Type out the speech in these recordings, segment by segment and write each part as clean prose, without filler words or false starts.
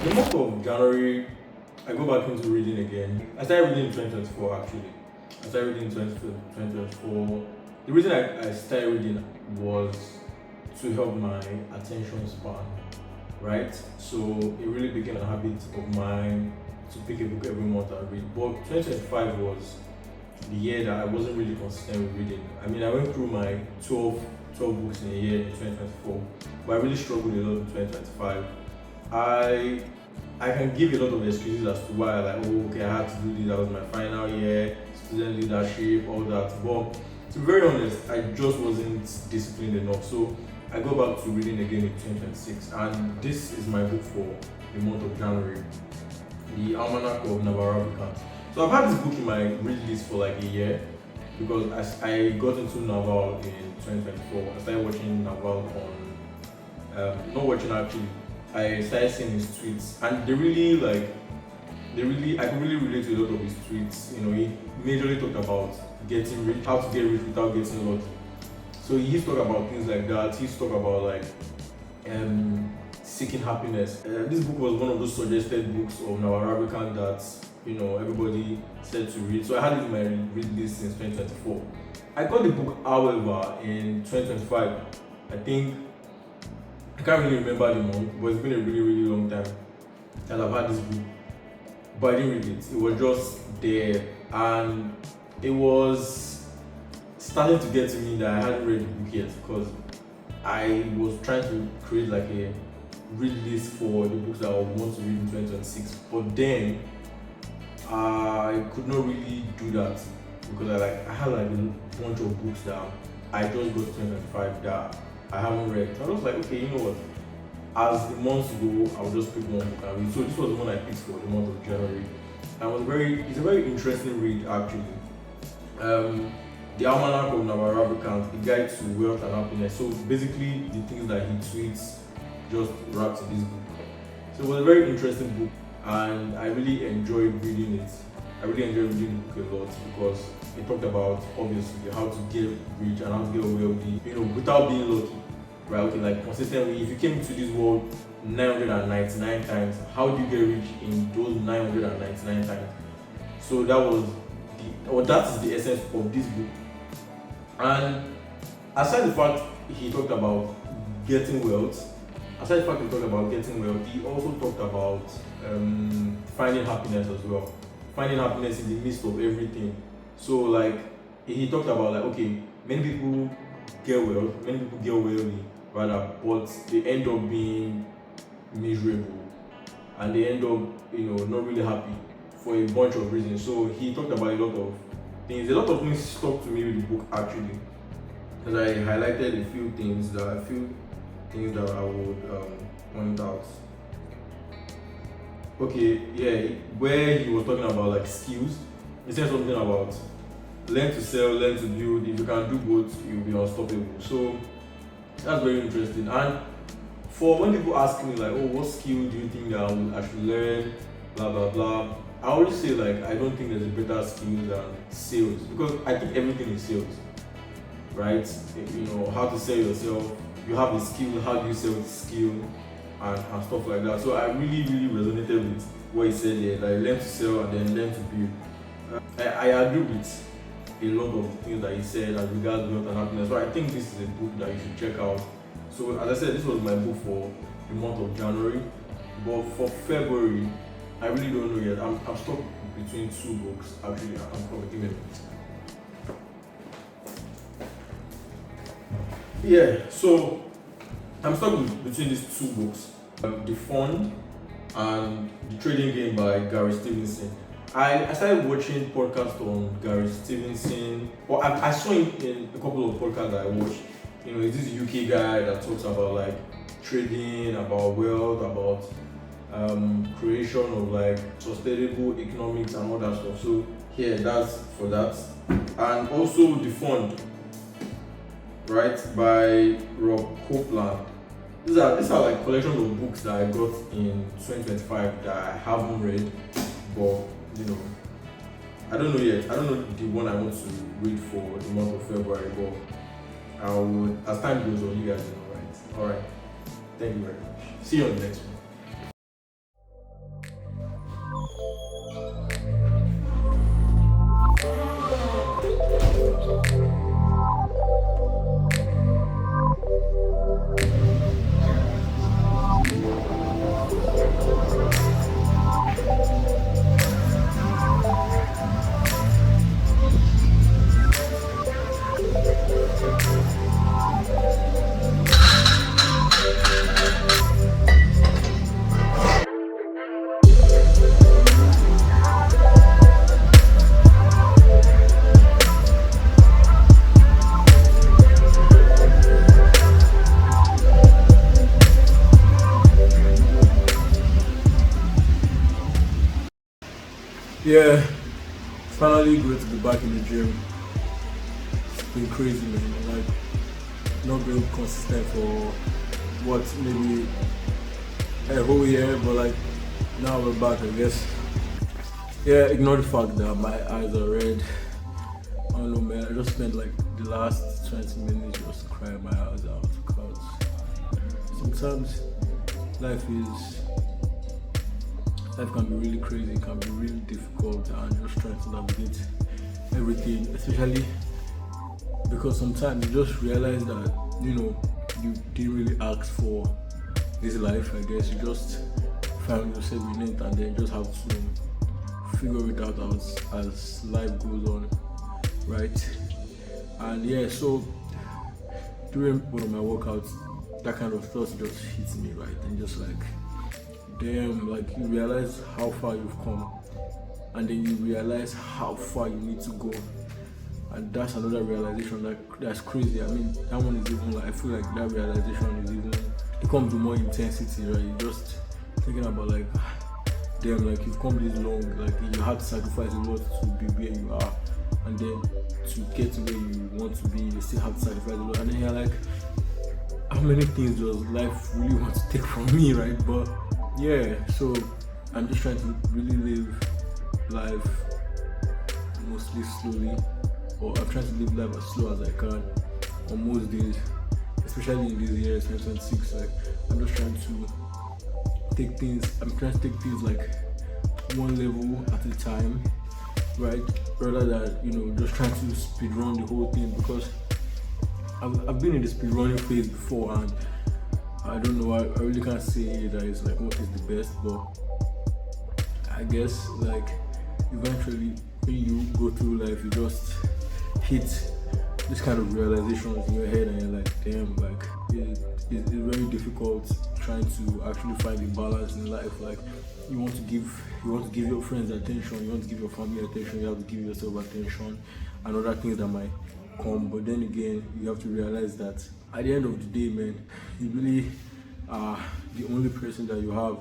The month of January, I go back into reading again. I started reading in 2024 actually. I started reading in 2024. The reason I started reading was to help my attention span, right? So it really became a habit of mine to pick a book every month and read. But 2025 was the year that I wasn't really consistent with reading. I mean, I went through my 12 books in a year in 2024, but I really struggled a lot in 2025. I I can give a lot of excuses as to why, like, oh, okay, I had to do this. That was my final year, student leadership, all that. But to be very honest, I just wasn't disciplined enough. So I go back to reading again in 2026, and this is my book for the month of January, the Almanac of Navarro Vicant. So I've had this book in my read list for like a year because as I got into Naval in 2024. I started watching Naval on, not watching actually, I started seeing his tweets, and I could really relate to a lot of his tweets. You know, he majorly talked about getting rich, how to get rich without getting lucky. So he used to talk about things like that. He used to talk about like seeking happiness. This book was one of those suggested books of Nawal Ravikant that everybody said to read. So I had it in my read list since 2024. I got the book, however, in 2025. I think I can't really remember the month, but it's been a really really long time that I've had this book. But I didn't read it. It was just there, and it was starting to get to me that I hadn't read the book yet because I was trying to create like a read list for the books that I would want to read in 2026. But then I could not really do that because I had like a bunch of books that I just got to 2025 that I haven't read. So I was like, okay, you know what? As the months go, I'll just pick one book and read. So this was the one I picked for the month of January. And it's a very interesting read actually. The Almanac of Navarro Vicant, a guide to wealth and happiness. So basically the things that he tweets just wrapped in this book. So it was a very interesting book and I really enjoyed reading it. I really enjoyed reading the book a lot because it talked about obviously how to get rich and how to get wealthy, without being lucky. Right, okay, like consistently, if you came into this world 999 times, how do you get rich in those 999 times? So that is the essence of this book. And aside the fact he talked about getting wealth, he also talked about finding happiness as well. Finding happiness in the midst of everything. So like he talked about like okay, many people get wealth, many people get wealthy rather, but they end up being miserable and they end up not really happy for a bunch of reasons. So he talked about a lot of things. A lot of things stuck to me with the book actually, because I highlighted a few things that I would point out. Okay, yeah, where he was talking about like skills, he said something about learn to sell, learn to build. If you can do both, you'll be unstoppable. So that's very interesting. And for when people ask me like, oh, what skill do you think that I should learn, blah blah blah, I always say like I don't think there's a better skill than sales because I think everything is sales, right? How to sell yourself. You have a skill. How do you sell the skill, and stuff like that. So I really really resonated with what he said there. Like learn to sell and then learn to build. I agree with a lot of things that he said as regards wealth and happiness. So I think this is a book that you should check out. So as I said, this was my book for the month of January. But for February, I really don't know yet. I'm stuck between two books. Actually, I'm probably give me a minute. Yeah, so I'm stuck between these two books. The Fund and The Trading Game by Gary Stevenson. I started watching podcasts on Gary Stevenson, or I saw him in a couple of podcasts that I watched. He's this UK guy that talks about like trading, about wealth, about creation of like sustainable economics and all that stuff. So here, that's for that. And also The Fund, right, by Rob Copeland. These are like collections of books that I got in 2025 that I haven't read, but I don't know yet. I don't know the one I want to read for the month of February, but I would, as time goes on, you guys will know, right? Alright. Thank you very much. See you on the next one. Yeah, finally great to be back in the gym. It's been crazy, man. Like not being consistent for what maybe a whole year, but like now we're back, I guess. Yeah, ignore the fact that my eyes are red. I don't know, man. I just spent like the last 20 minutes just crying my eyes out because sometimes life is life can be really crazy, can be really difficult, and just trying to navigate everything, especially because sometimes you just realize that you didn't really ask for this life. I guess you just found yourself in it, and then just have to figure it out as life goes on, right? And yeah, so during one of my workouts, that kind of thought just hits me, right? And just like, damn, like you realize how far you've come, and then you realize how far you need to go. And that's another realization that's crazy. I mean, that one is even like, I feel like that realization is even, it comes with more intensity, right? You just thinking about like, damn, like you've come this long, like you had to sacrifice a lot to be where you are, and then to get to where you want to be, you still have to sacrifice a lot, and then you're like, how many things does life really want to take from me, right? But yeah, so I'm just trying to really live life mostly slowly, or I'm trying to live life as slow as I can on most days, especially in this year 2026. Like I'm just trying to take things like one level at a time, right? Rather than just trying to speed run the whole thing, because I've been in the speed running phase before, and I don't know, I really can't say that it's like what is the best, but I guess like eventually when you go through life, you just hit this kind of realizations in your head, and you're like, damn, like it's very difficult trying to actually find a balance in life. Like you want to give your friends attention, you want to give your family attention, you have to give yourself attention, and other things that might come. But then again, you have to realize that at the end of the day, man, you really are the only person that you have.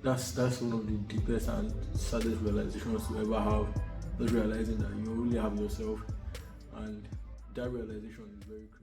That's one of the deepest and saddest realizations to ever have. Just realizing that you only have yourself, and that realization is very crazy.